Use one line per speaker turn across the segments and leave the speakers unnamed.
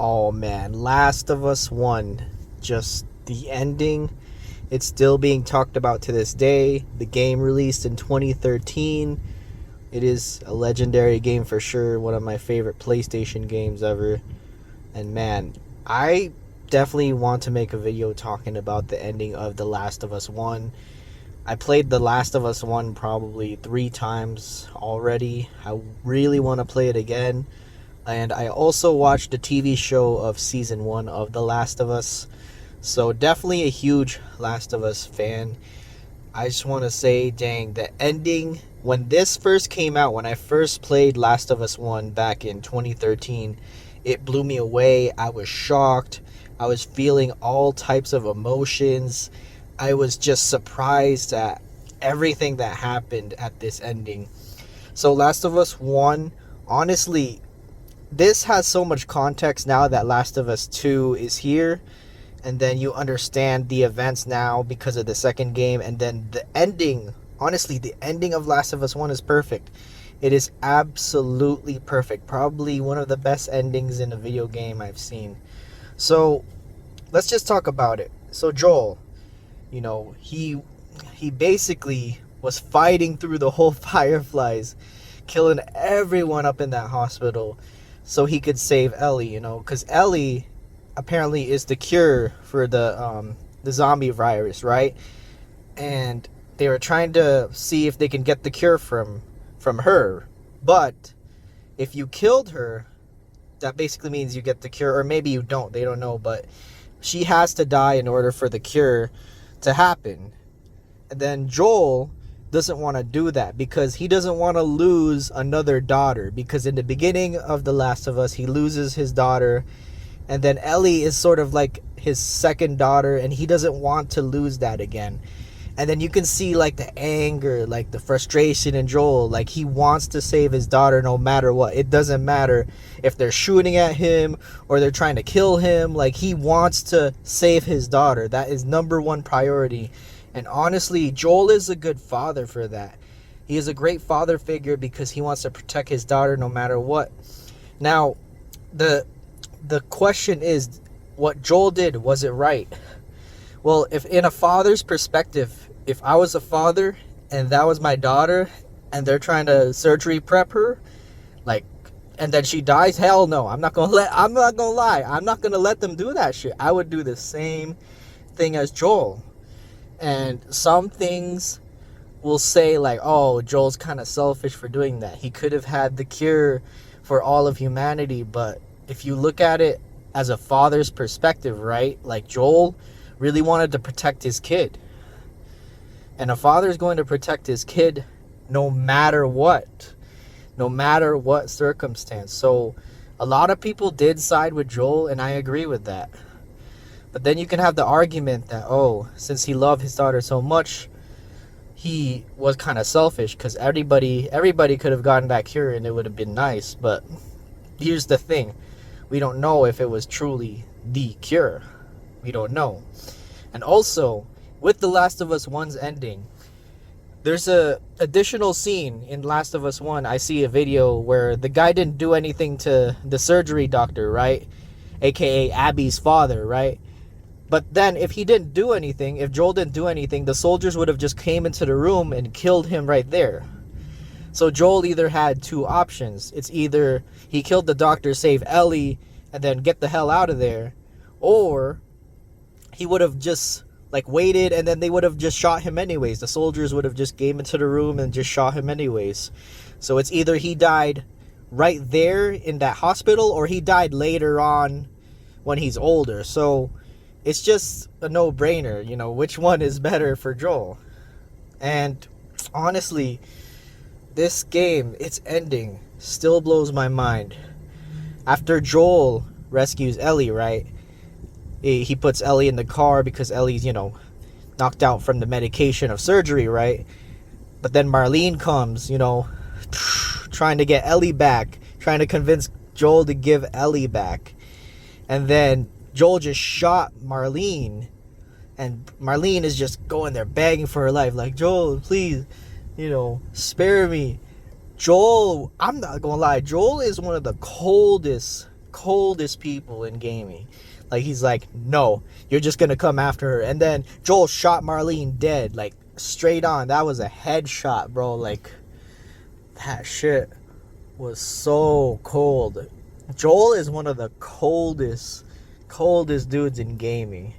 Oh man, Last of Us 1. Just the ending. It's still being talked about to this day. The game released in 2013. It is a legendary game for sure. One of my favorite PlayStation games ever. And man, I definitely want to make a video talking about the ending of The Last of Us 1. I played The Last of Us 1 probably 3 times already. I really want to play it again. And I also watched the TV show of season 1 of The Last of Us. So definitely a huge Last of Us fan. I just want to say, dang, the ending, when this first came out, when I first played Last of Us 1 back in 2013, it blew me away. I was shocked. I was feeling all types of emotions. I was just surprised at everything that happened at this ending. So Last of Us 1, honestly, this has so much context now that Last of Us 2 is here. And then you understand the events now because of the second game. And then the ending, honestly, the ending of Last of Us 1 is perfect. It is absolutely perfect. Probably one of the best endings in a video game I've seen. So let's just talk about it. So Joel, he basically was fighting through the whole Fireflies, killing everyone up in that hospital so he could save Ellie, because Ellie apparently is the cure for the zombie virus, right? And they were trying to see if they can get the cure from her. But if you killed her, that basically means you get the cure, or maybe you don't. They don't know, but she has to die in order for the cure to happen. And then Joel doesn't want to do that because he doesn't want to lose another daughter, because in the beginning of The Last of Us, he loses his daughter, and then Ellie is sort of like his second daughter, and he doesn't want to lose that again. And then you can see like the anger, like the frustration in Joel. Like he wants to save his daughter no matter what. It doesn't matter if they're shooting at him or they're trying to kill him. Like he wants to save his daughter. That is number one priority. And honestly, Joel is a good father for that. He is a great father figure because he wants to protect his daughter no matter what. Now, the question is, what Joel did, was it right? Well, if in a father's perspective, if I was a father and that was my daughter and they're trying to surgery prep her, and then she dies, hell no. I'm not gonna lie. I'm not gonna let them do that shit. I would do the same thing as Joel. And some things will say like, oh, Joel's kind of selfish for doing that. He could have had the cure for all of humanity. But if you look at it as a father's perspective, right? Like Joel really wanted to protect his kid. And a father is going to protect his kid no matter what. No matter what circumstance. So a lot of people did side with Joel, and I agree with that. But then you can have the argument that, oh, since he loved his daughter so much, he was kind of selfish because everybody could have gotten that cure and it would have been nice. But here's the thing. We don't know if it was truly the cure. We don't know. And also, with The Last of Us 1's ending, there's a additional scene in Last of Us 1. I see a video where the guy didn't do anything to the surgery doctor, right? AKA Abby's father, right? But then if he didn't do anything, if Joel didn't do anything, the soldiers would have just came into the room and killed him right there. So Joel either had two options. It's either he killed the doctor, save Ellie, and then get the hell out of there, or he would have just waited, and then they would have just shot him anyways. The soldiers would have just came into the room and just shot him anyways. So it's either he died right there in that hospital, or he died later on when he's older. So it's just a no-brainer, which one is better for Joel. And honestly, this game, its ending, still blows my mind. After Joel rescues Ellie, right? He puts Ellie in the car because Ellie's, knocked out from the medication of surgery, right? But then Marlene comes, trying to get Ellie back, trying to convince Joel to give Ellie back. And then Joel just shot Marlene, and Marlene is just going there begging for her life, like, Joel, please, spare me. Joel, I'm not gonna lie, Joel is one of the coldest coldest people in gaming. Like, he's like, no, you're just gonna come after her. And then Joel shot Marlene dead, like, straight on. That was a headshot, bro. Like, that shit was so cold. Joel is one of the coldest dudes in gaming.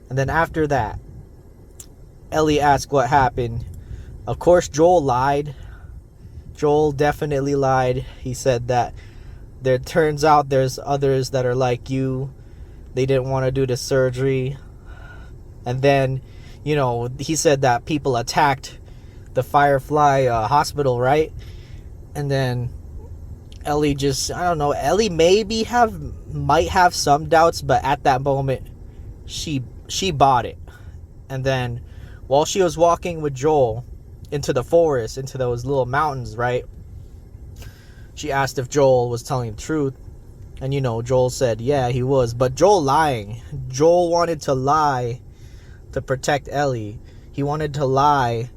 And then after that, Ellie asked what happened. Of course, Joel lied. Joel definitely lied. He said that there turns out there's others that are like you. They didn't want to do the surgery. And then, you know, he said that people attacked the Firefly hospital, right? And then Ellie just, I don't know, Ellie might have some doubts, but at that moment, she bought it. And then, while she was walking with Joel into the forest, into those little mountains, right? She asked if Joel was telling the truth. And, you know, Joel said, yeah, he was. But Joel lying. Joel wanted to lie to protect Ellie. He wanted to lie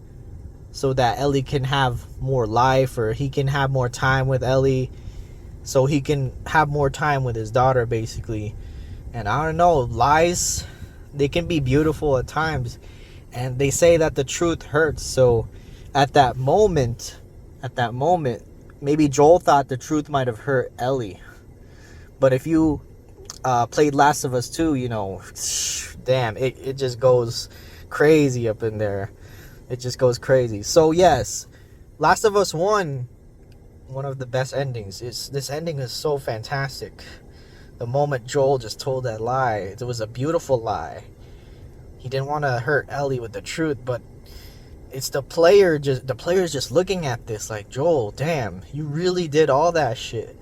so that Ellie can have more life, or he can have more time with Ellie, so he can have more time with his daughter, basically. And I don't know, lies, they can be beautiful at times. And they say that the truth hurts. So at that moment, maybe Joel thought the truth might have hurt Ellie. But if you played Last of Us 2, you know, damn, it just goes crazy up in there. It just goes crazy. So yes, Last of Us 1, one of the best endings. This ending is so fantastic. The moment Joel just told that lie, it was a beautiful lie. He didn't want to hurt Ellie with the truth, but it's the player's just looking at this like, Joel, damn, you really did all that shit.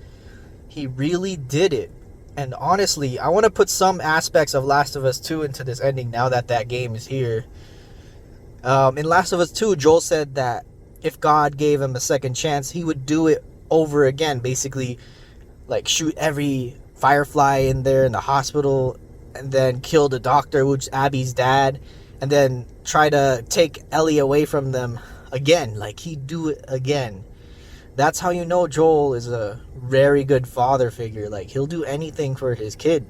He really did it. And honestly, I want to put some aspects of Last of Us 2 into this ending now that game is here. In Last of Us 2, Joel said that if God gave him a second chance, he would do it over again. Basically, like, shoot every Firefly in there in the hospital, and then kill the doctor, which is Abby's dad, and then try to take Ellie away from them again. Like, he'd do it again. That's how you know Joel is a very good father figure. Like, he'll do anything for his kid.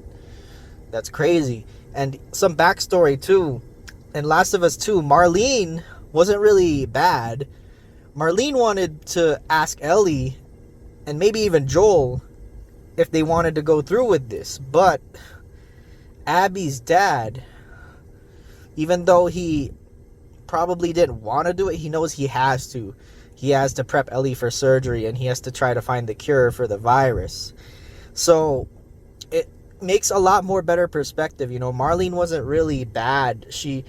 That's crazy. And some backstory too. In Last of Us 2, Marlene wasn't really bad. Marlene wanted to ask Ellie, and maybe even Joel, if they wanted to go through with this. But Abby's dad, even though he probably didn't want to do it, he knows he has to. He has to prep Ellie for surgery, and he has to try to find the cure for the virus. So it makes a lot more better perspective. You know, Marlene wasn't really bad. She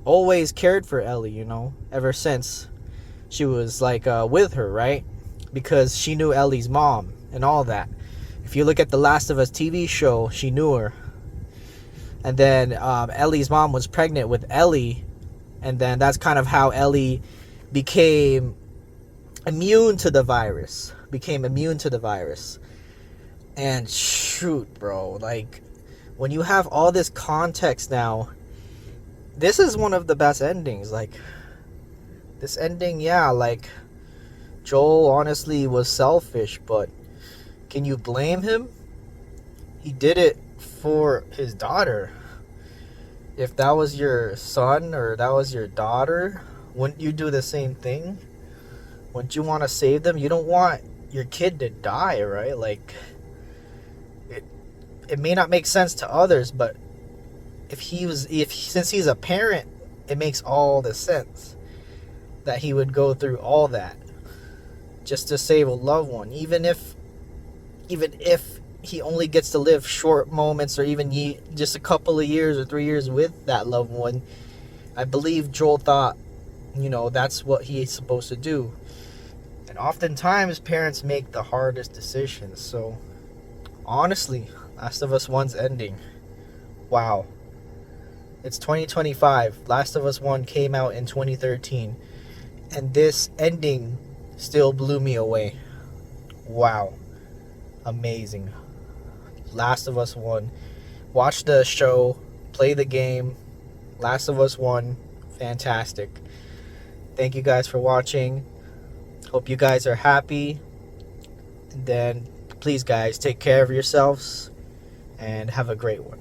always cared for Ellie, you know, ever since she was like with her, right? Because she knew Ellie's mom and all that. If you look at the Last of Us TV show, she knew her. And then Ellie's mom was pregnant with Ellie, and then that's kind of how Ellie became immune to the virus. And shoot, bro, like, when you have all this context now, this is one of the best endings. Like, this ending, yeah, like, Joel honestly was selfish, but can you blame him? He did it for his daughter. If that was your son or that was your daughter, wouldn't you do the same thing? Wouldn't you want to save them? You don't want your kid to die, right? Like, it may not make sense to others, but since he's a parent, it makes all the sense that he would go through all that just to save a loved one, even if he only gets to live short moments, or even just a couple of years or 3 years with that loved one. I believe Joel thought, you know, that's what he's supposed to do. And oftentimes parents make the hardest decisions. So honestly, Last of Us 1's ending, wow. It's 2025. Last of Us 1 came out in 2013. And this ending still blew me away. Wow. Amazing. Last of Us 1. Watch the show. Play the game. Last of Us 1. Fantastic. Thank you guys for watching. Hope you guys are happy. And then Please, guys, take care of yourselves and have a great one.